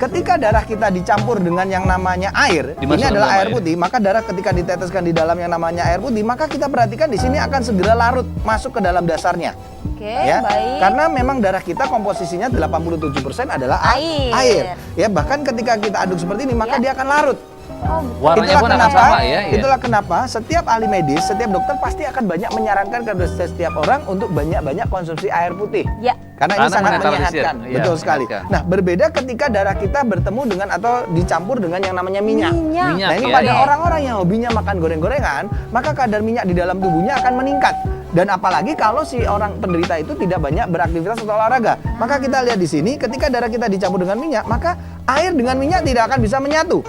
ketika darah kita dicampur dengan yang namanya air, ini adalah air putih, maka darah ketika diteteskan di dalam yang namanya air putih, maka kita perhatikan di sini akan segera larut masuk ke dalam dasarnya. Oke, Ya, baik. karena memang darah kita komposisinya 87% adalah air. Ya, bahkan ketika kita aduk seperti ini, maka dia akan larut. Oh, betul. Warnanya pun akan sama ya. Itulah kenapa setiap ahli medis, setiap dokter pasti akan banyak menyarankan kepada setiap orang untuk banyak-banyak konsumsi air putih. Ya. Karena ini sangat menyehatkan. Iya, Betul sekali. menyehatkan. Nah, berbeda ketika darah kita bertemu dengan atau dicampur dengan yang namanya minyak. Minyak. Nah, ini ya. pada orang-orang yang hobinya makan goreng-gorengan, maka kadar minyak di dalam tubuhnya akan meningkat. Dan apalagi kalau si orang penderita itu tidak banyak beraktivitas atau olahraga. Maka kita lihat di sini, ketika darah kita dicampur dengan minyak, maka air dengan minyak tidak akan bisa menyatu.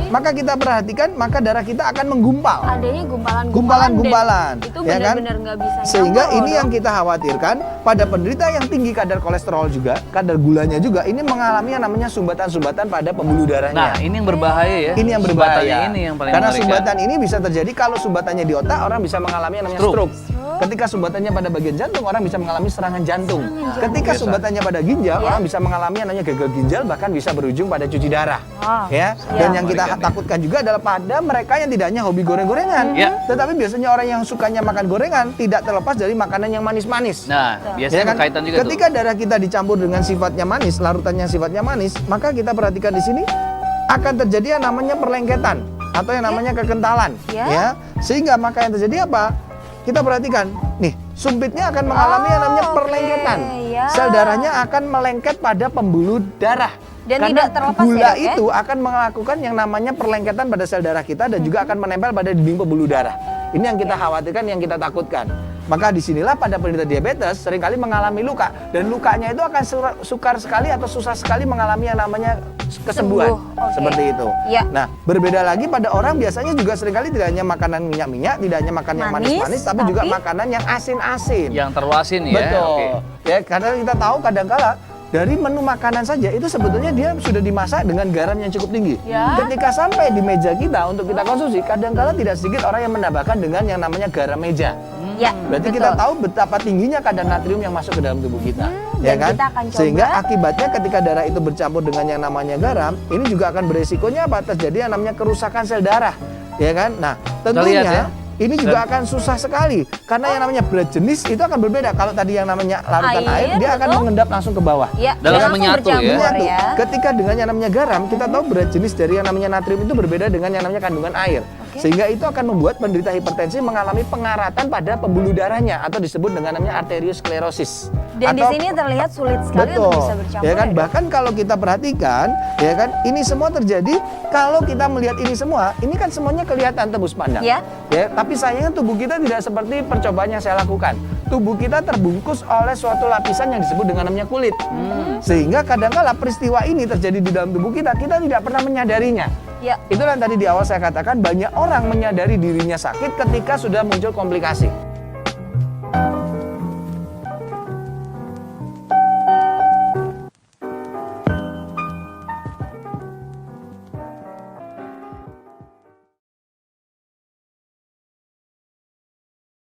Maka kita perhatikan, maka darah kita akan menggumpal. Adanya Gumpalan-gumpalan. Itu Ya kan? benar-benar nggak bisa Sehingga nyampur ini loh, yang kita khawatirkan pada penderita yang tinggi kadar kolesterol juga, kadar gulanya juga, ini mengalami yang namanya sumbatan-sumbatan pada pembuluh darahnya. Nah, ini yang berbahaya ya. Ini yang Sumbatannya berbahaya. ini yang paling Karena mengerikan. sumbatan ini bisa terjadi kalau sumbatannya di otak, orang bisa mengalami yang namanya stroke. Ketika sumbatannya pada bagian jantung, orang bisa mengalami serangan jantung. Ketika sumbatannya pada ginjal, orang bisa mengalami yang namanya gagal ginjal, bahkan bisa berujung pada cuci darah. Ya. Dan yang kita takutkan juga adalah pada mereka yang tidak hanya hobi goreng-gorengan, tetapi biasanya orang yang sukanya makan gorengan tidak terlepas dari makanan yang manis-manis. Nah, biasanya Ya kan? berkaitan juga Ketika tuh. darah kita dicampur dengan sifatnya manis, larutannya sifatnya manis, maka kita perhatikan di sini akan terjadi yang namanya perlengketan atau yang namanya kekentalan. Ya. Sehingga maka yang terjadi apa? Kita perhatikan, nih, sumpitnya akan mengalami yang namanya perlengketan. Sel darahnya akan melengket pada pembuluh darah. Dan Karena tidak terlepas gula ya, Dok, ya? itu akan melakukan yang namanya perlengketan pada sel darah kita dan juga akan menempel pada dinding pembuluh darah. Ini yang kita khawatirkan, yang kita takutkan. Maka disinilah pada penderita diabetes seringkali mengalami luka, dan lukanya itu akan sukar sekali atau susah sekali mengalami yang namanya kesembuhan. Seperti itu. Ya. Nah, berbeda lagi pada orang biasanya juga seringkali tidak hanya makanan minyak-minyak, tidak hanya makan yang manis-manis, tapi juga makanan yang asin-asin. Yang terlalu asin ya. Betul. Oke. Ya, karena kita tahu kadang-kala dari menu makanan saja itu sebetulnya dia sudah dimasak dengan garam yang cukup tinggi. Ketika sampai di meja kita untuk kita konsumsi, kadang-kala tidak sedikit orang yang menambahkan dengan yang namanya garam meja. Berarti kita tahu betapa tingginya kadar natrium yang masuk ke dalam tubuh kita. Ya kan? Kita akan coba. Sehingga akibatnya ketika darah itu bercampur dengan yang namanya garam, ini juga akan beresikonya apa? Terjadi yang namanya kerusakan sel darah. Ya kan? Nah, tentunya lihat ya. ini juga akan susah sekali karena yang namanya berat jenis itu akan berbeda. Kalau tadi yang namanya larutan air, dia akan mengendap langsung ke bawah. Dan langsung menyatu ya. Menyatu. Ketika dengan yang namanya garam, kita tahu berat jenis dari yang namanya natrium itu berbeda dengan yang namanya kandungan air. Sehingga itu akan membuat penderita hipertensi mengalami pengaratan pada pembuluh darahnya atau disebut dengan namanya arteriosklerosis. Dan di sini terlihat sulit sekali untuk bisa bercampur. Ya kan, bahkan kalau kita perhatikan, ya kan, ini semua terjadi kalau kita melihat ini semua, ini kan semuanya kelihatan tembus pandang. Ya, tapi sayangnya tubuh kita tidak seperti percobaan yang saya lakukan. Tubuh kita terbungkus oleh suatu lapisan yang disebut dengan namanya kulit. Sehingga kadang-kala peristiwa ini terjadi di dalam tubuh kita tidak pernah menyadarinya. Itulah yang tadi di awal saya katakan, banyak orang menyadari dirinya sakit ketika sudah muncul komplikasi.